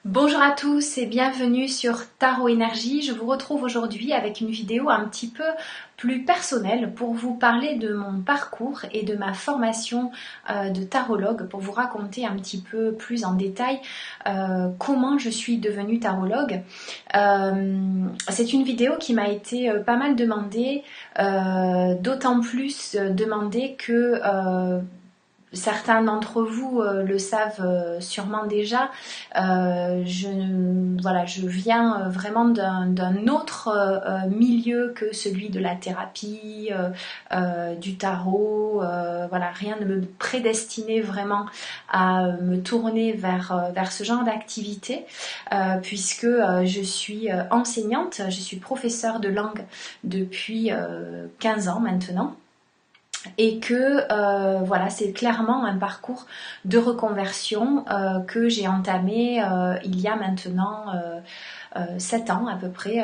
Bonjour à tous et bienvenue sur Tarot Énergie. Je vous retrouve aujourd'hui avec une vidéo un petit peu plus personnelle pour vous parler de mon parcours et de ma formation de tarologue, pour vous raconter un petit peu plus en détail comment je suis devenue tarologue. C'est une vidéo qui m'a été pas mal demandée, d'autant plus demandée que certains d'entre vous le savent sûrement déjà. Je viens vraiment d'un autre milieu que celui de la thérapie, du tarot. Voilà, rien ne me prédestinait vraiment à me tourner vers ce genre d'activité, puisque je suis enseignante, je suis professeure de langue depuis 15 ans maintenant. Et que voilà, c'est clairement un parcours de reconversion que j'ai entamé il y a maintenant 7 ans à peu près,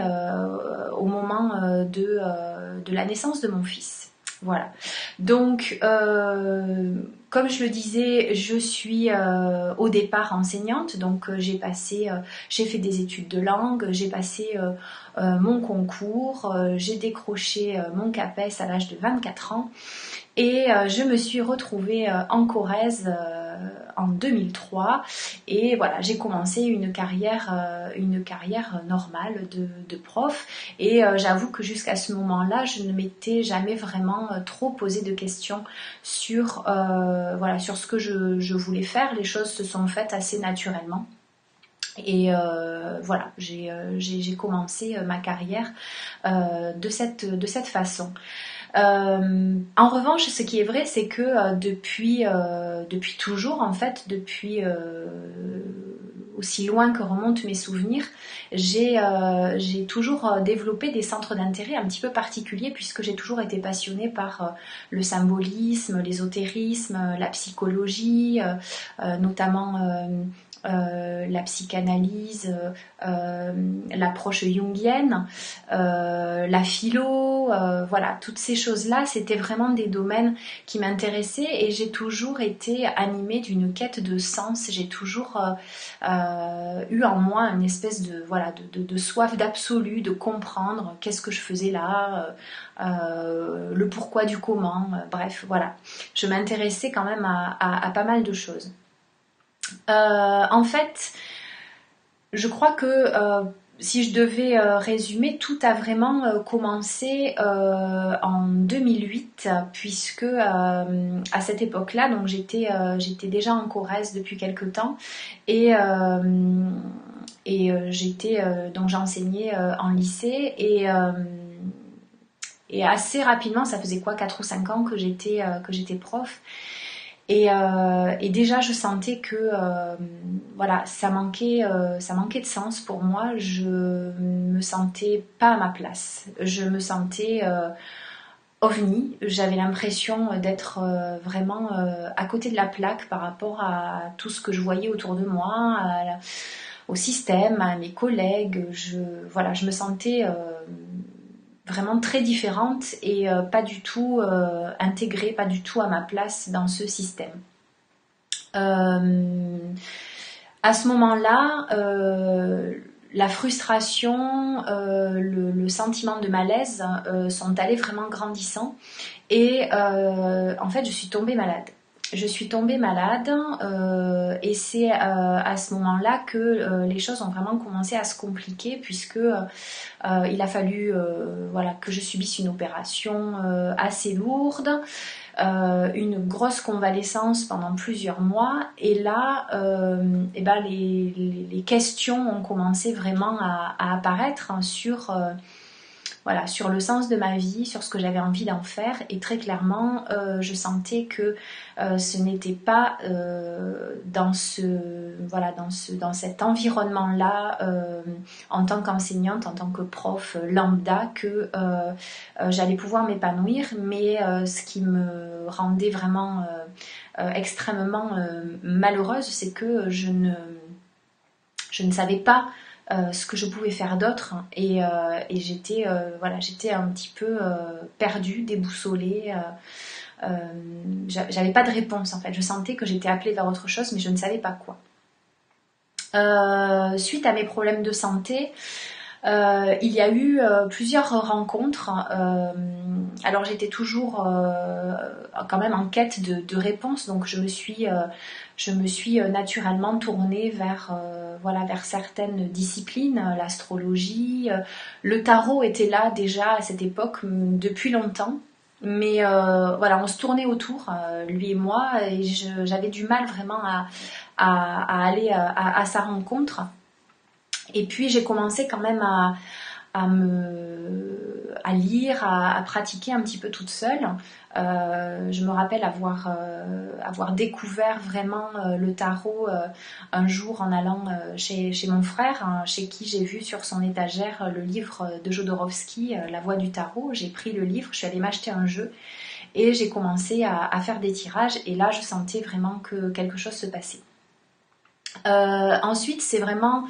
au moment de la naissance de mon fils. Voilà. Donc, comme je le disais, je suis au départ enseignante, donc j'ai fait des études de langue, j'ai passé mon concours, j'ai décroché mon CAPES à l'âge de 24 ans et je me suis retrouvée en Corrèze en 2003 et voilà, j'ai commencé une carrière normale de prof et j'avoue que jusqu'à ce moment-là, je ne m'étais jamais vraiment trop posé de questions sur, voilà, sur ce que je voulais faire. Les choses se sont faites assez naturellement. Et voilà, j'ai commencé ma carrière de cette façon. En revanche, ce qui est vrai, c'est que depuis toujours, en fait, depuis aussi loin que remontent mes souvenirs, j'ai toujours développppé des centres d'intérêt un petit peu particuliers, puisque j'ai toujours été passionnée par le symbolisme, l'ésotérisme, la psychologie, notamment la psychanalyse, l'approche jungienne, la philo, voilà, toutes ces choses-là, c'était vraiment des domaines qui m'intéressaient et j'ai toujours été animée d'une quête de sens. J'ai toujours eu en moi une espèce de soif d'absolu, de comprendre qu'est-ce que je faisais là, le pourquoi du comment, bref, voilà. Je m'intéressais quand même à pas mal de choses. En fait, je crois que si je devais résumer, tout a vraiment commencé en 2008, puisque à cette époque-là, donc j'étais déjà en Corrèze depuis quelque temps et donc j'enseignais en lycée et assez rapidement, ça faisait quoi, 4 ou 5 ans que j'étais prof. Et déjà, je sentais que voilà, ça manquait de sens pour moi. Je me sentais pas à ma place. Je me sentais ovni. J'avais l'impression d'être vraiment à côté de la plaque par rapport à tout ce que je voyais autour de moi, au système, à mes collègues. Voilà, je me sentais vraiment très différente et pas du tout intégrée, pas du tout à ma place dans ce système. À ce moment-là, la frustration, le sentiment de malaise sont allés vraiment grandissant et en fait je suis tombée malade. Je suis tombée malade et c'est à ce moment-là que les choses ont vraiment commencé à se compliquer, puisque il a fallu voilà, que je subisse une opération assez lourde, une grosse convalescence pendant plusieurs mois, et là les questions ont commencé vraiment à apparaître sur voilà, sur le sens de ma vie, sur ce que j'avais envie d'en faire. Et très clairement, je sentais que ce n'était pas dans cet environnement-là, en tant qu'enseignante, en tant que prof lambda, que j'allais pouvoir m'épanouir. Mais ce qui me rendait vraiment extrêmement malheureuse, c'est que je ne savais pas ce que je pouvais faire d'autre, et j'étais un petit peu perdue, déboussolée. J'avais pas de réponse en fait. Je sentais que j'étais appelée vers autre chose, mais je ne savais pas quoi. Suite à mes problèmes de santé, il y a eu plusieurs rencontres. Alors j'étais toujours quand même en quête de réponses, donc je me suis naturellement tournée vers, voilà, vers certaines disciplines, l'astrologie, le tarot était là déjà à cette époque depuis longtemps. Mais voilà, on se tournait autour, lui et moi, et j'avais du mal vraiment à aller à sa rencontre. Et puis j'ai commencé quand même à lire, à pratiquer un petit peu toute seule. Je me rappelle avoir découvert vraiment le tarot un jour en allant chez mon frère, hein, chez qui j'ai vu sur son étagère le livre de Jodorowsky, La Voix du tarot. J'ai pris le livre, je suis allée m'acheter un jeu et j'ai commencé à faire des tirages. Et là, je sentais vraiment que quelque chose se passait. Ensuite, c'est vraiment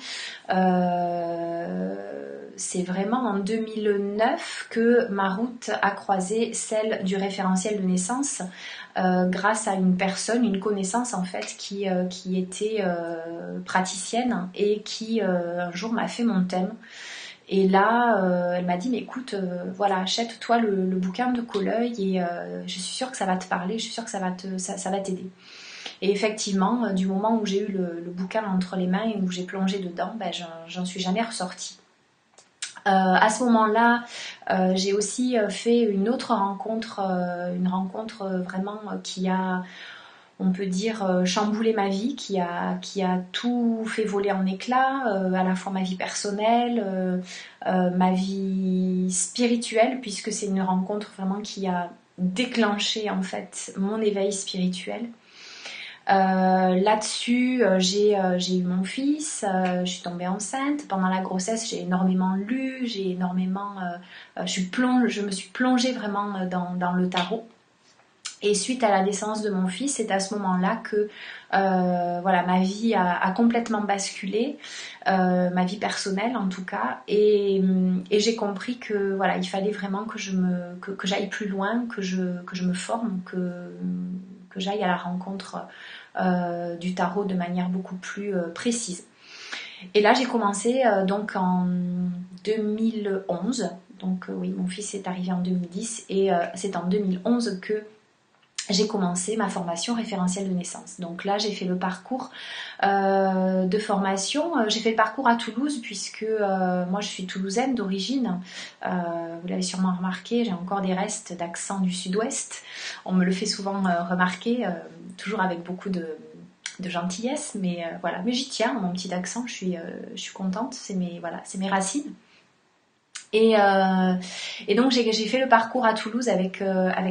en 2009 que ma route a croisé celle du référentiel de naissance grâce à une personne, une connaissance en fait qui était praticienne et qui un jour m'a fait mon thème. Et là, elle m'a dit, mais écoute, voilà, achète-toi le bouquin de Coleuil et je suis sûre que ça va te parler, je suis sûre que ça va t'aider. Et effectivement, du moment où j'ai eu le bouquin entre les mains et où j'ai plongé dedans, ben, j'en suis jamais ressortie. À ce moment-là, j'ai aussi fait une autre rencontre, une rencontre vraiment qui a, on peut dire, chamboulé ma vie, qui a tout fait voler en éclats, à la fois ma vie personnelle, ma vie spirituelle, puisque c'est une rencontre vraiment qui a déclenché en fait mon éveil spirituel. Là-dessus, j'ai eu mon fils, je suis tombée enceinte. Pendant la grossesse, j'ai énormément lu, je me suis plongée vraiment dans le tarot. Et suite à la naissance de mon fils, c'est à ce moment-là que voilà, ma vie a complètement basculé, ma vie personnelle en tout cas, et j'ai compris que voilà, il fallait vraiment que j'aille plus loin, que je me forme, que j'aille à la rencontre du tarot de manière beaucoup plus précise. Et là, j'ai commencé donc en 2011. Donc oui, mon fils est arrivé en 2010 et c'est en 2011 que j'ai commencé ma formation référentielle de naissance. Donc là, j'ai fait le parcours de formation. J'ai fait le parcours à Toulouse puisque moi, je suis toulousaine d'origine. Vous l'avez sûrement remarqué, j'ai encore des restes d'accent du sud-ouest. On me le fait souvent remarquer, toujours avec beaucoup de gentillesse, mais voilà. Mais j'y tiens, mon petit accent, je suis contente. C'est mes racines. Et donc j'ai fait le parcours à Toulouse avec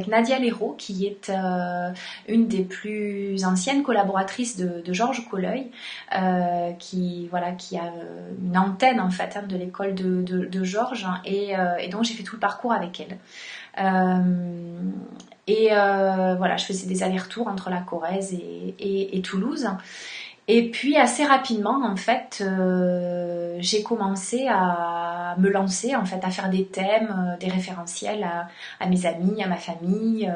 Nadia Leroux, qui est une des plus anciennes collaboratrices de Georges Coleuil, qui a une antenne en fait de l'école de Georges, et donc j'ai fait tout le parcours avec elle. Voilà, je faisais des allers-retours entre la Corrèze et Toulouse. Et puis assez rapidement, en fait, j'ai commencé à me lancer, en fait, à faire des thèmes, des référentiels à mes amis, à ma famille,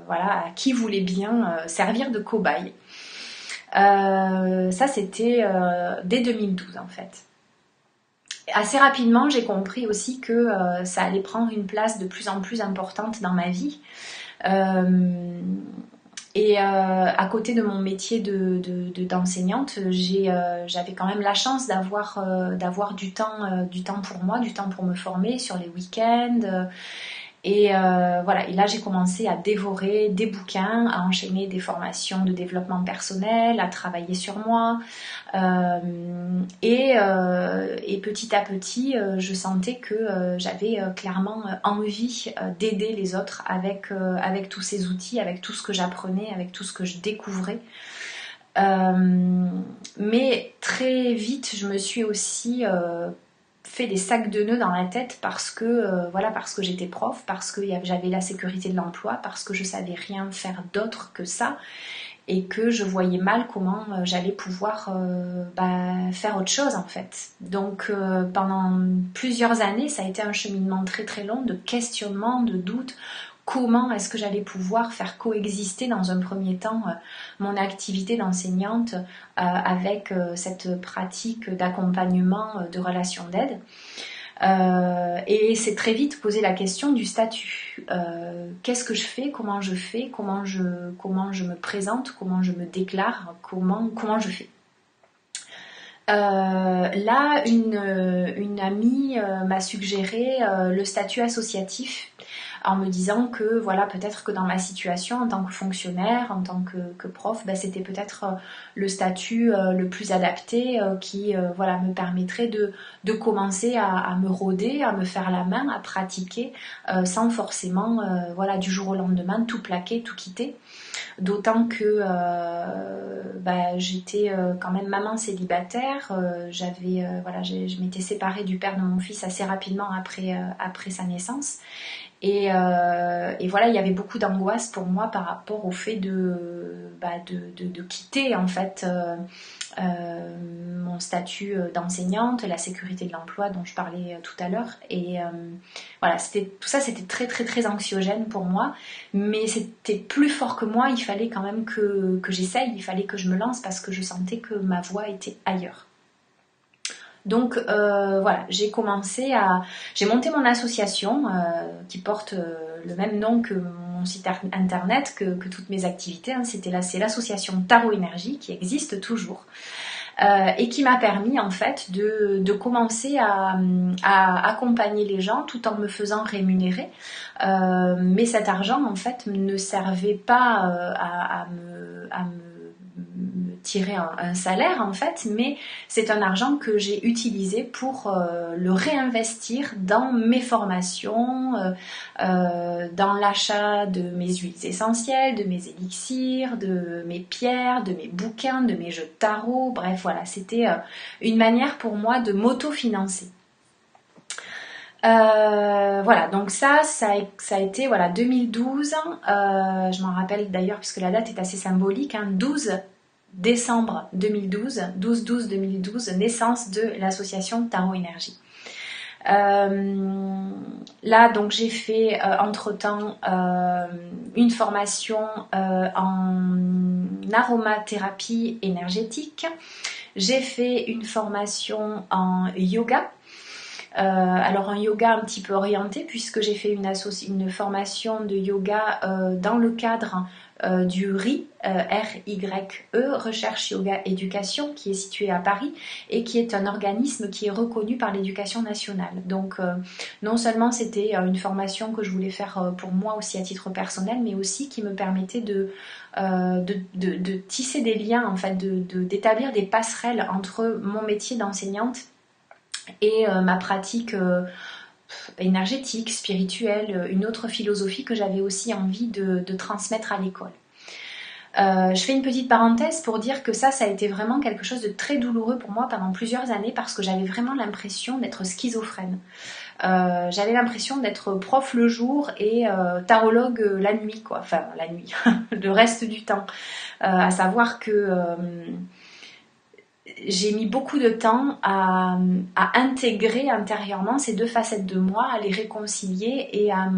voilà, à qui voulait bien servir de cobaye. Ça, c'était dès 2012, en fait. Assez rapidement, j'ai compris aussi que ça allait prendre une place de plus en plus importante dans ma vie. Et à côté de mon métier d'enseignante, j'avais quand même la chance d'avoir du temps pour moi, du temps pour me former sur les week-ends. Et voilà, et là j'ai commencé à dévorer des bouquins, à enchaîner des formations de développement personnel, à travailler sur moi. Et petit à petit, je sentais que j'avais clairement envie d'aider les autres avec tous ces outils, avec tout ce que j'apprenais, avec tout ce que je découvrais. Mais très vite, je me suis aussi fait des sacs de nœuds dans la tête parce que j'étais prof, parce que j'avais la sécurité de l'emploi, parce que je savais rien faire d'autre que ça et que je voyais mal comment j'allais pouvoir faire autre chose en fait. Donc pendant plusieurs années, ça a été un cheminement très très long de questionnement, de doute. comment est-ce que j'allais pouvoir faire coexister dans un premier temps mon activité d'enseignante avec cette pratique d'accompagnement de relations d'aide. Et c'est très vite posé la question du statut. Qu'est-ce que je fais, comment je me présente, comment je me déclare, comment je fais. Là, une amie m'a suggéré le statut associatif en me disant que voilà, peut-être que dans ma situation en tant que fonctionnaire, en tant que prof, c'était peut-être le statut le plus adapté qui voilà, me permettrait de commencer à me rôder, à me faire la main, à pratiquer sans forcément voilà, du jour au lendemain tout plaquer, tout quitter. D'autant que j'étais quand même maman célibataire, voilà, je m'étais séparée du père de mon fils assez rapidement après sa naissance. Et voilà, il y avait beaucoup d'angoisse pour moi par rapport au fait de quitter en fait mon statut d'enseignante, la sécurité de l'emploi dont je parlais tout à l'heure. Et voilà, tout ça c'était très très très anxiogène pour moi, mais c'était plus fort que moi, il fallait quand même que j'essaye, il fallait que je me lance parce que je sentais que ma voie était ailleurs. Donc voilà, j'ai monté mon association qui porte le même nom que mon site internet, que toutes mes activités. Hein. C'est l'association Tarot Énergie qui existe toujours et qui m'a permis en fait de commencer à accompagner les gens tout en me faisant rémunérer. Mais cet argent en fait ne servait pas à me tirer un salaire en fait, mais c'est un argent que j'ai utilisé pour le réinvestir dans mes formations, dans l'achat de mes huiles essentielles, de mes élixirs, de mes pierres, de mes bouquins, de mes jeux de tarot, bref voilà, c'était une manière pour moi de m'auto-financer. Voilà, donc ça a été voilà 2012, je m'en rappelle d'ailleurs puisque la date est assez symbolique, hein, 12 décembre 2012, 12-12-2012, naissance de l'association Tarot Énergie. Là, donc j'ai fait entre-temps une formation en aromathérapie énergétique. J'ai fait une formation en yoga. Alors un yoga un petit peu orienté puisque j'ai fait une formation de yoga dans le cadre du RYE, R-Y-E, Recherche Yoga Éducation, qui est situé à Paris et qui est un organisme qui est reconnu par l'éducation nationale. Donc non seulement c'était une formation que je voulais faire pour moi aussi à titre personnel, mais aussi qui me permettait de tisser des liens, en fait, d'établir des passerelles entre mon métier d'enseignante et ma pratique énergétique, spirituelle, une autre philosophie que j'avais aussi envie de transmettre à l'école. Je fais une petite parenthèse pour dire que ça a été vraiment quelque chose de très douloureux pour moi pendant plusieurs années parce que j'avais vraiment l'impression d'être schizophrène. J'avais l'impression d'être prof le jour et tarologue la nuit, quoi. Enfin, la nuit, le reste du temps. À savoir que j'ai mis beaucoup de temps à intégrer intérieurement ces deux facettes de moi, à les réconcilier et à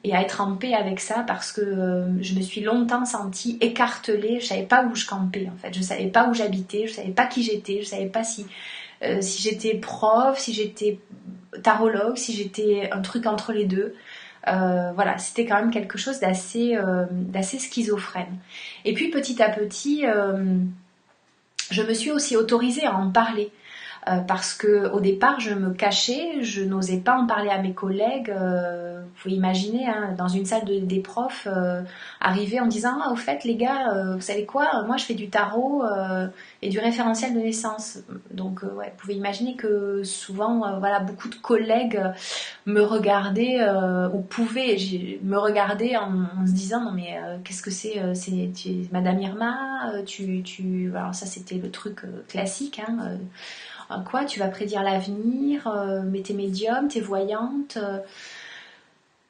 être en paix avec ça parce que je me suis longtemps sentie écartelée, je savais pas où je campais en fait, je savais pas où j'habitais, je savais pas qui j'étais, je savais pas si j'étais prof, si j'étais tarologue, si j'étais un truc entre les deux. Voilà, c'était quand même quelque chose d'assez schizophrène. Et puis petit à petit, je me suis aussi autorisée à en parler parce que au départ je me cachais, je n'osais pas en parler à mes collègues. Vous pouvez imaginer hein, dans une salle des profs arriver en disant ah au fait les gars vous savez quoi, moi je fais du tarot et du référentiel de naissance. Donc ouais, vous pouvez imaginer que souvent voilà beaucoup de collègues me regardaient ou pouvaient me regarder en se disant non mais qu'est-ce que c'est Madame Irma alors ça c'était le truc classique hein, quoi tu vas prédire l'avenir mais t'es médium, t'es voyante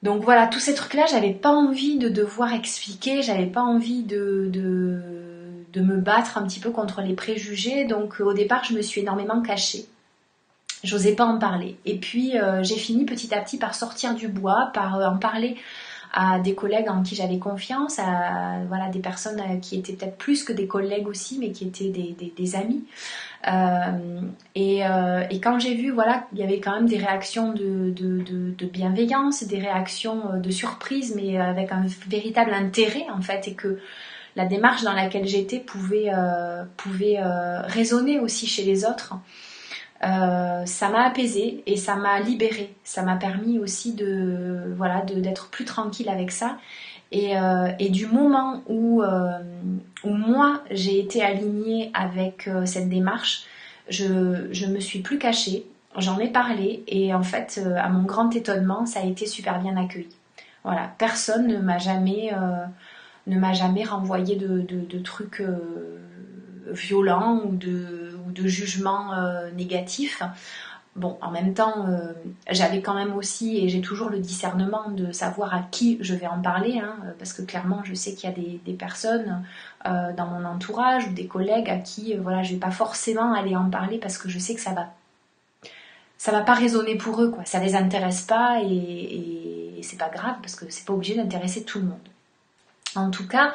donc voilà tous ces trucs là j'avais pas envie de devoir expliquer, j'avais pas envie de me battre un petit peu contre les préjugés donc au départ je me suis énormément cachée. J'osais pas en parler. Et puis j'ai fini petit à petit par sortir du bois, par en parler à des collègues en qui j'avais confiance, à voilà, des personnes qui étaient peut-être plus que des collègues aussi, mais qui étaient des amis. Et quand j'ai vu voilà, qu'il y avait quand même des réactions de bienveillance, des réactions de surprise, mais avec un véritable intérêt en fait, et que la démarche dans laquelle j'étais pouvait résonner aussi chez les autres, ça m'a apaisée et ça m'a libérée. Ça m'a permis aussi d'être plus tranquille avec ça. Et du moment où moi j'ai été alignée avec cette démarche, je me suis plus cachée, j'en ai parlé et en fait, à mon grand étonnement, ça a été super bien accueilli. Voilà, personne ne m'a jamais renvoyé de trucs violents ou de jugements négatifs. Bon, en même temps, j'avais quand même aussi, et j'ai toujours le discernement de savoir à qui je vais en parler, hein, parce que clairement, je sais qu'il y a des personnes dans mon entourage ou des collègues à qui, voilà, je vais pas forcément aller en parler parce que je sais que ça va pas résonner pour eux, quoi. Ça les intéresse pas et c'est pas grave parce que c'est pas obligé d'intéresser tout le monde. En tout cas,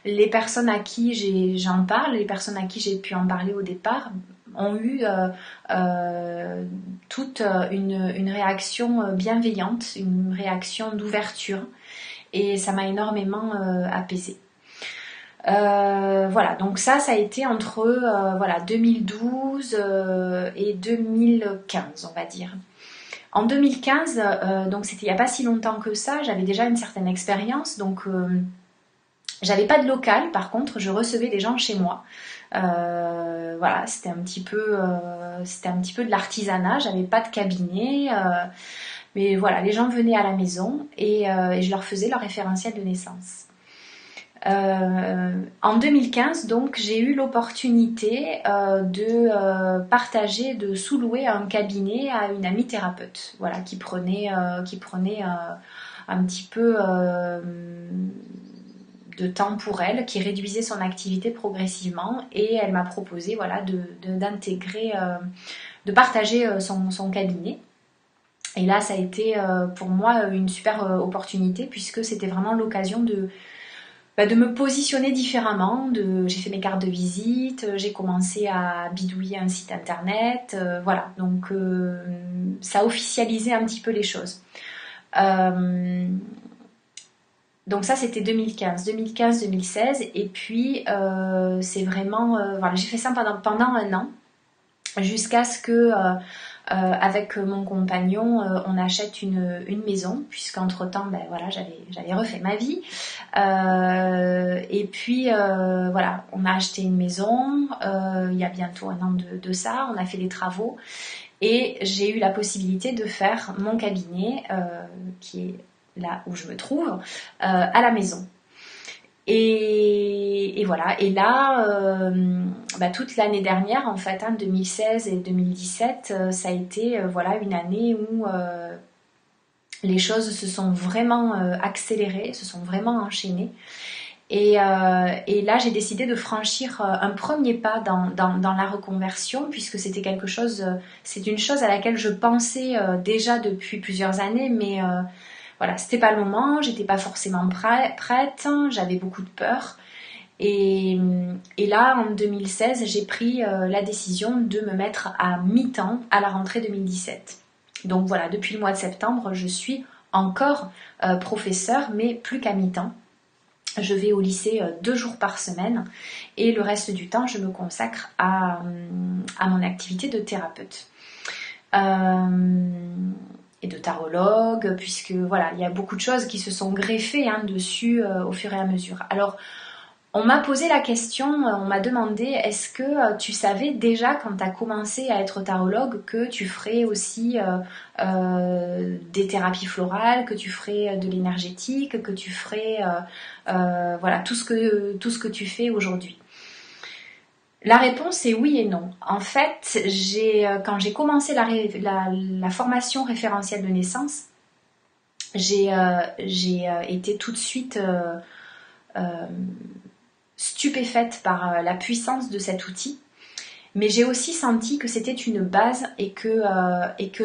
les personnes à qui j'en parle, les personnes à qui j'ai pu en parler au départ, ont eu toute une réaction bienveillante, une réaction d'ouverture, et ça m'a énormément apaisée. Voilà, donc ça a été entre 2012 et 2015, on va dire. En 2015, donc c'était il n'y a pas si longtemps que ça, j'avais déjà une certaine expérience, donc j'avais pas de local, par contre je recevais des gens chez moi. Voilà, c'était un petit peu de l'artisanat, j'avais pas de cabinet, mais voilà, les gens venaient à la maison et je leur faisais leur référentiel de naissance. En 2015, donc, j'ai eu l'opportunité de partager, de sous-louer un cabinet à une amie thérapeute, voilà, qui prenait un petit peu de temps pour elle, qui réduisait son activité progressivement, et elle m'a proposé, voilà, d'intégrer, de partager son cabinet. Et là, ça a été pour moi une super opportunité, puisque c'était vraiment l'occasion de me positionner différemment. J'ai fait mes cartes de visite, j'ai commencé à bidouiller un site internet, voilà. Donc ça a officialisé un petit peu les choses. Donc ça c'était 2015-2016, et puis c'est vraiment voilà, j'ai fait ça pendant un an jusqu'à ce que avec mon compagnon on achète une maison, puisqu'entre temps voilà, j'avais refait ma vie, et puis voilà, on a acheté une maison il y a bientôt un an de ça, on a fait les travaux et j'ai eu la possibilité de faire mon cabinet qui est là où je me trouve, à la maison. Et voilà, et là, toute l'année dernière, en fait, 2016 et 2017, ça a été voilà, une année où les choses se sont vraiment accélérées, se sont vraiment enchaînées. Et là, j'ai décidé de franchir un premier pas dans la reconversion, puisque c'était c'est une chose à laquelle je pensais déjà depuis plusieurs années, mais voilà, c'était pas le moment, j'étais pas forcément prête, j'avais beaucoup de peur. Et là, en 2016, j'ai pris la décision de me mettre à mi-temps à la rentrée 2017. Donc voilà, depuis le mois de septembre, je suis encore professeure, mais plus qu'à mi-temps. Je vais au lycée 2 jours par semaine et le reste du temps, je me consacre à mon activité de thérapeute. Et de tarologue, puisque voilà, il y a beaucoup de choses qui se sont greffées dessus au fur et à mesure. Alors, on m'a posé la question, on m'a demandé, est-ce que tu savais déjà quand tu as commencé à être tarologue que tu ferais aussi des thérapies florales, que tu ferais de l'énergétique, que tu ferais voilà, tout ce que tu fais aujourd'hui? La réponse est oui et non. En fait, quand j'ai commencé la formation référentielle de naissance, j'ai été tout de suite stupéfaite par la puissance de cet outil. Mais j'ai aussi senti que c'était une base et que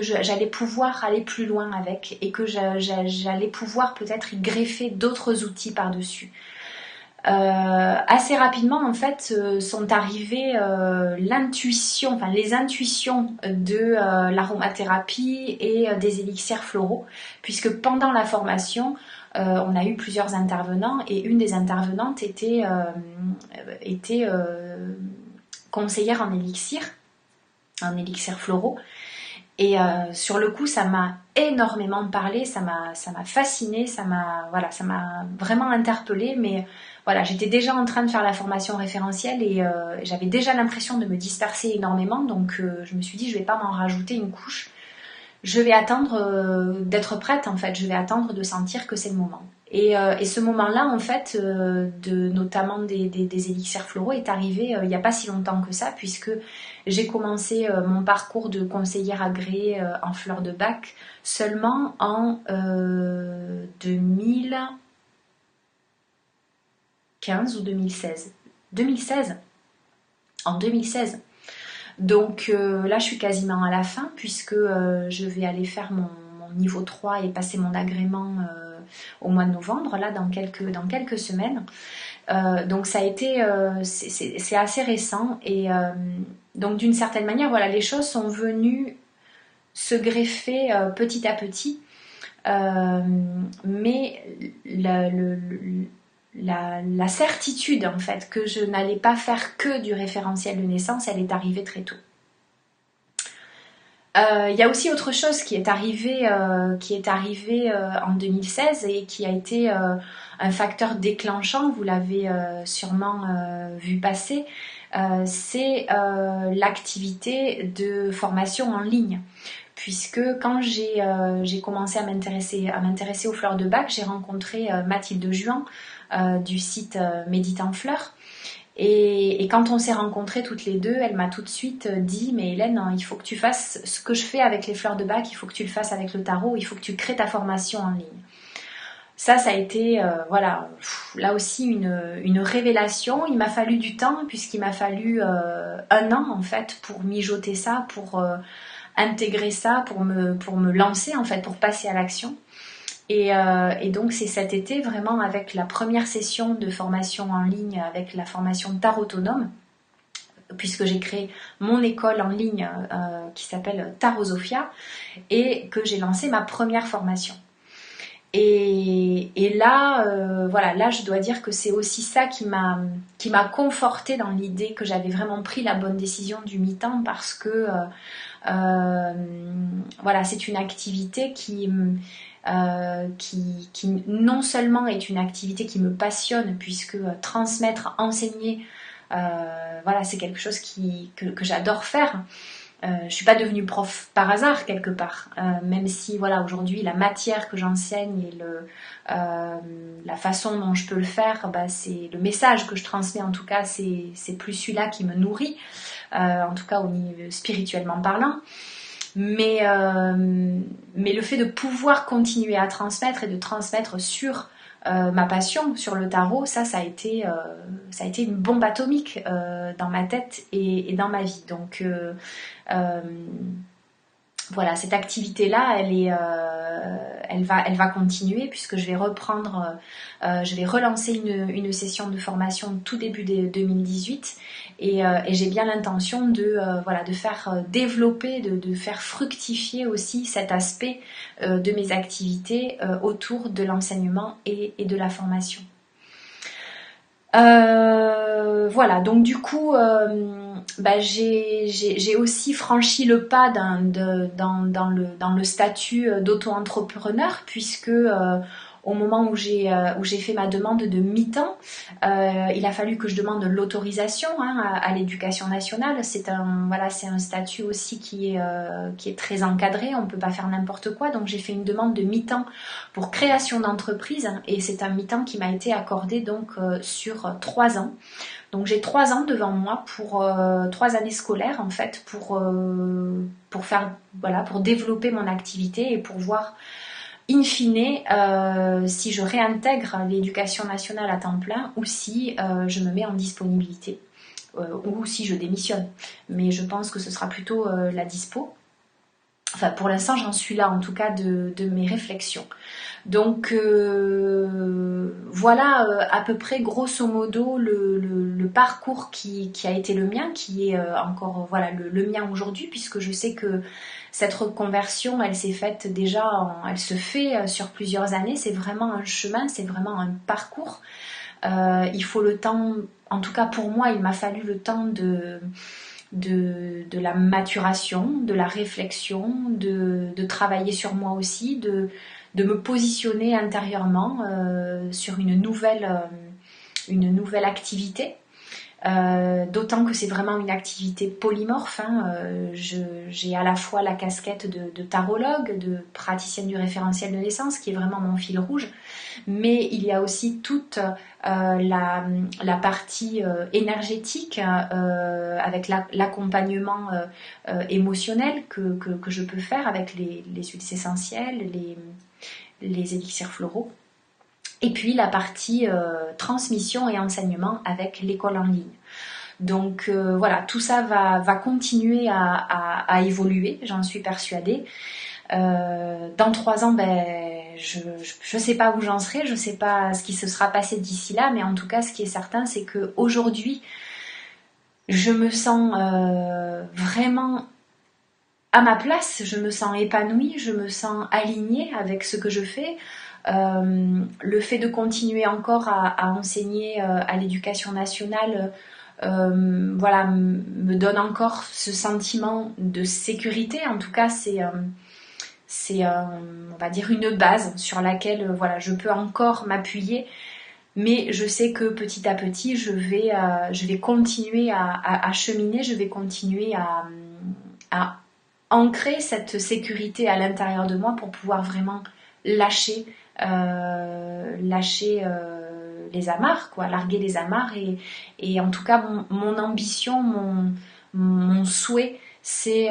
j'allais pouvoir aller plus loin avec et que j'allais pouvoir peut-être y greffer d'autres outils par-dessus. Assez rapidement en fait sont arrivées l'intuition, enfin les intuitions de l'aromathérapie et des élixirs floraux, puisque pendant la formation on a eu plusieurs intervenants et une des intervenantes était conseillère en élixirs floraux. Et sur le coup, ça m'a énormément parlé, ça m'a fasciné, ça m'a vraiment interpellée. Mais voilà, j'étais déjà en train de faire la formation référentielle et j'avais déjà l'impression de me disperser énormément. Donc je me suis dit, je vais pas m'en rajouter une couche. Je vais attendre d'être prête en fait. Je vais attendre de sentir que c'est le moment. Et ce moment-là, en fait, notamment des élixirs floraux est arrivé il n'y a pas si longtemps que ça, puisque j'ai commencé mon parcours de conseillère agréée en fleurs de bac seulement en 2015 ou 2016. 2016. En 2016. Donc là, je suis quasiment à la fin, puisque je vais aller faire mon niveau 3 et passer mon agrément au mois de novembre, là, dans quelques semaines. Donc ça a été, c'est assez récent et donc d'une certaine manière, voilà, les choses sont venues se greffer petit à petit, mais la certitude en fait que je n'allais pas faire que du référentiel de naissance, elle est arrivée très tôt. Il y a aussi autre chose qui est arrivé en 2016 et qui a été un facteur déclenchant, vous l'avez sûrement vu passer, c'est l'activité de formation en ligne. Puisque quand j'ai commencé à m'intéresser aux fleurs de bac, j'ai rencontré Mathilde Juan du site Médite en Fleurs. Et quand on s'est rencontrées toutes les deux, elle m'a tout de suite dit « Mais Hélène, il faut que tu fasses ce que je fais avec les fleurs de bac, il faut que tu le fasses avec le tarot, il faut que tu crées ta formation en ligne. » Ça a été, voilà, là aussi une révélation. Il m'a fallu du temps, puisqu'il m'a fallu 1 an, en fait, pour mijoter ça, pour intégrer ça, pour me lancer, en fait, pour passer à l'action. Et donc c'est cet été vraiment avec la première session de formation en ligne, avec la formation Tarot Autonome, puisque j'ai créé mon école en ligne qui s'appelle Tarosophia et que j'ai lancé ma première formation. Et là, voilà, là je dois dire que c'est aussi ça qui m'a confortée dans l'idée que j'avais vraiment pris la bonne décision du mi-temps, parce que voilà, c'est une activité qui non seulement est une activité qui me passionne, puisque transmettre, enseigner, voilà, c'est quelque chose que j'adore faire. Je suis pas devenue prof par hasard quelque part, même si voilà, aujourd'hui la matière que j'enseigne et la façon dont je peux le faire, bah, c'est le message que je transmets, en tout cas c'est plus celui-là qui me nourrit, en tout cas au niveau spirituellement parlant. Mais le fait de pouvoir continuer à transmettre et de transmettre sur ma passion, sur le tarot, ça a été une bombe atomique dans ma tête et dans ma vie. Donc voilà, cette activité-là, elle va continuer, puisque je vais relancer une session de formation tout début de 2018 et j'ai bien l'intention de faire développer, de faire fructifier aussi cet aspect de mes activités autour de l'enseignement et de la formation. Voilà, donc du coup, j'ai aussi franchi le pas dans le statut d'auto-entrepreneur, puisque au moment où j'ai fait ma demande de mi-temps, il a fallu que je demande l'autorisation à l'éducation nationale. C'est un statut aussi qui est très encadré, on ne peut pas faire n'importe quoi. Donc j'ai fait une demande de mi-temps pour création d'entreprise, et c'est un mi-temps qui m'a été accordé donc sur 3 ans. Donc j'ai 3 ans devant moi pour 3 années scolaires en fait, pour développer mon activité et pour voir in fine si je réintègre l'éducation nationale à temps plein ou si je me mets en disponibilité. ou si je démissionne. Mais je pense que ce sera plutôt la dispo. Enfin, pour l'instant, j'en suis là, en tout cas, de mes réflexions. Donc, voilà à peu près, grosso modo, le parcours qui a été le mien, qui est encore voilà, le mien aujourd'hui, puisque je sais que cette reconversion, elle s'est faite déjà, elle se fait sur plusieurs années. C'est vraiment un chemin, c'est vraiment un parcours. Il faut le temps, en tout cas pour moi, il m'a fallu le temps de la maturation, de la réflexion, de travailler sur moi aussi, de me positionner intérieurement sur une nouvelle activité. D'autant que c'est vraiment une activité polymorphe. J'ai à la fois la casquette de tarologue, de praticienne du référentiel de naissance, qui est vraiment mon fil rouge, mais il y a aussi toute la partie énergétique avec l'accompagnement émotionnel que je peux faire avec les huiles essentielles, les élixirs floraux. Et puis la partie transmission et enseignement avec l'école en ligne. Donc voilà, tout ça va continuer à évoluer, j'en suis persuadée. Dans 3 ans, je ne sais pas où j'en serai, je ne sais pas ce qui se sera passé d'ici là, mais en tout cas, ce qui est certain, c'est qu'aujourd'hui, je me sens vraiment à ma place, je me sens épanouie, je me sens alignée avec ce que je fais. Le fait de continuer encore à enseigner à l'éducation nationale, voilà, me donne encore ce sentiment de sécurité. En tout cas, c'est on va dire une base sur laquelle voilà, je peux encore m'appuyer. Mais je sais que petit à petit, je vais continuer à cheminer, je vais continuer à ancrer cette sécurité à l'intérieur de moi pour pouvoir vraiment lâcher les amarres, quoi, larguer les amarres. Et en tout cas, mon ambition, mon souhait, c'est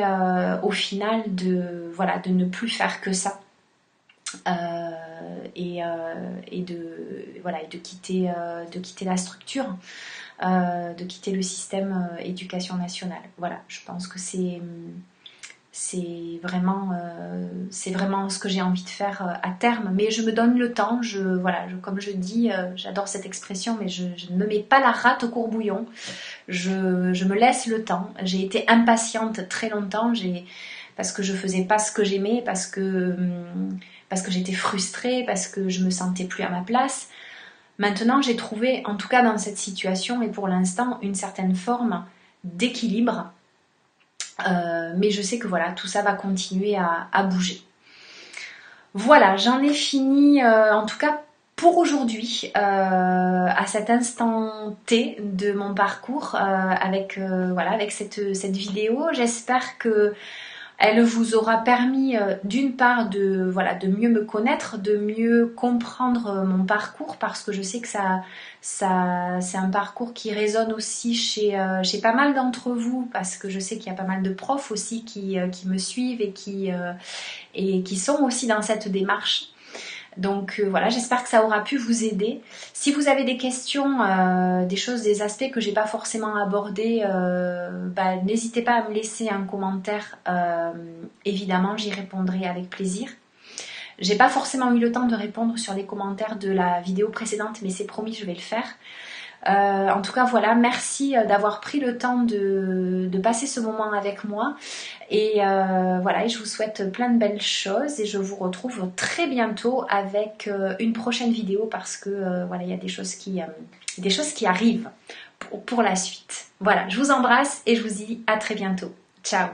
au final de ne plus faire que ça. Et de quitter la structure, de quitter le système éducation nationale. Voilà, je pense que c'est vraiment ce que j'ai envie de faire à terme, mais je me donne le temps. Comme je dis, j'adore cette expression, mais je ne me mets pas la rate au courbouillon. Je me laisse le temps. J'ai été impatiente très longtemps, parce que je faisais pas ce que j'aimais, parce que j'étais frustrée, parce que je me sentais plus à ma place. Maintenant, j'ai trouvé, en tout cas dans cette situation, et pour l'instant, une certaine forme d'équilibre. Mais je sais que voilà, tout ça va continuer à bouger. Voilà, j'en ai fini, en tout cas pour aujourd'hui, à cet instant T de mon parcours, avec cette vidéo. J'espère que elle vous aura permis d'une part de mieux me connaître, de mieux comprendre mon parcours, parce que je sais que c'est un parcours qui résonne aussi chez pas mal d'entre vous, parce que je sais qu'il y a pas mal de profs aussi qui me suivent et qui sont aussi dans cette démarche. Donc voilà, j'espère que ça aura pu vous aider. Si vous avez des questions, des choses, des aspects que j'ai pas forcément abordés, n'hésitez pas à me laisser un commentaire. Évidemment, j'y répondrai avec plaisir. J'ai pas forcément eu le temps de répondre sur les commentaires de la vidéo précédente, mais c'est promis, je vais le faire. En tout cas, voilà, merci d'avoir pris le temps de passer ce moment avec moi. Et voilà, et je vous souhaite plein de belles choses et je vous retrouve très bientôt avec une prochaine vidéo, parce que voilà, il y a des choses qui arrivent pour la suite. Voilà, je vous embrasse et je vous dis à très bientôt. Ciao!